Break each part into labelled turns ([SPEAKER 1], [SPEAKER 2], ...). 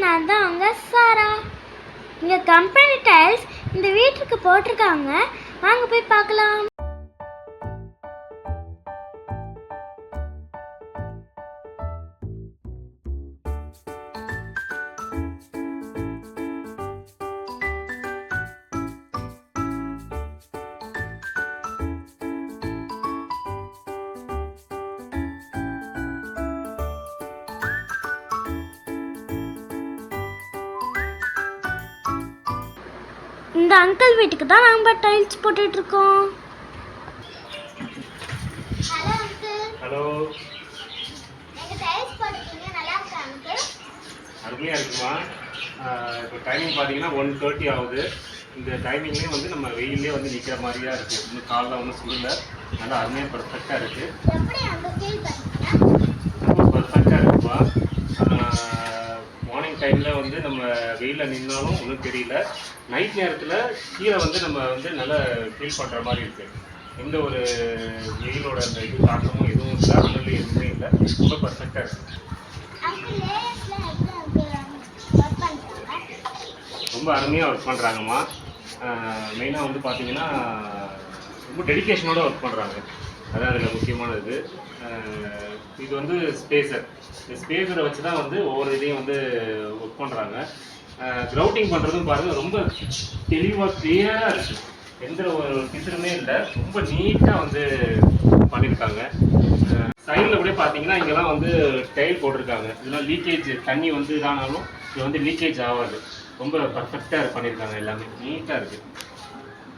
[SPEAKER 1] நான் தான் அவங்க சாரா. இங்க கம்பெனி டைல்ஸ் இந்த வீட்டுக்கு போட்டிருக்காங்க. வாங்க போய் பார்க்கலாம். இந்த அங்கிள் வீட்டுக்கு தான் நாம டைல்ஸ் போட்டுட்டு இருக்கோம். Hello uncle.
[SPEAKER 2] ஹலோ.
[SPEAKER 1] நீங்க டைல்ஸ் போடுறீங்க, நல்லா இருக்கா அங்கிள்?
[SPEAKER 2] அருமையா இருக்குமா? இப்போ டைமிங் பார்த்தீங்கன்னா 1:30 ஆகுது. இந்த டைமிங்லேயே வந்து நம்ம வெயிலே வந்து நிற்கிற மாதிரியா இருக்குது. இன்னும் காலைல ஒன்றும் சுடல, நல்லா அருமையாக பர்ஃபெக்டாக இருக்குது.
[SPEAKER 1] எப்படி அங்கே ஃபீல் பண்ணுறீங்க?
[SPEAKER 2] ரொம்ப பர்ஃபெக்டாக இருக்குமா? மார்னிங் டைமில் வந்து நம்ம வெயிலில் நின்னாலும் ஒன்றும் தெரியல. நைட் நேரத்தில் கீழே வந்து நம்ம வந்து நல்லா ஃபீல் பண்ணுற மாதிரி இருக்குது. எந்த ஒரு வெயிலோட அந்த இது தாக்கமும் எதுவும் இல்லை, அனல் எதுவுமே இல்லை. ரொம்ப பர்ஃபெக்டாக இருக்குது. ரொம்ப அருமையாக ஒர்க் பண்ணுறாங்கம்மா. மெயினாக வந்து பார்த்தீங்கன்னா ரொம்ப டெடிக்கேஷனோடு ஒர்க் பண்ணுறாங்க. அதான் அதில் முக்கியமானது. இது வந்து ஸ்பேசர். இந்த ஸ்பேசரை வச்சு தான் வந்து ஒவ்வொரு இதையும் வந்து ஒர்க் பண்ணுறாங்க. க்ரௌட்டிங் பண்ணுறதும் பாருங்கள், ரொம்ப தெளிவாக கிளியராக இருக்குது. எந்த ஒரு பிசுறுமே இல்லை. ரொம்ப நீட்டாக வந்து பண்ணியிருக்காங்க. சைடில் கூட பார்த்தீங்கன்னா இங்கெல்லாம் வந்து டைல் போட்டிருக்காங்க. இதெல்லாம் லீக்கேஜ் தண்ணி வந்து இதானாலும் இது வந்து லீக்கேஜ் ஆகாது. ரொம்ப பர்ஃபெக்டாக பண்ணியிருக்காங்க. எல்லாமே நீட்டாக இருக்குது.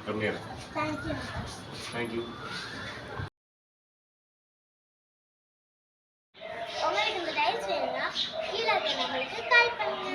[SPEAKER 2] கம்மியாக இருக்குது. தேங்க்யூ.
[SPEAKER 1] உங்களுக்கு இந்த டைல்ஸ் வேணும்னா கீழே இருக்கிறவங்களுக்கு கால் பண்ணுங்க.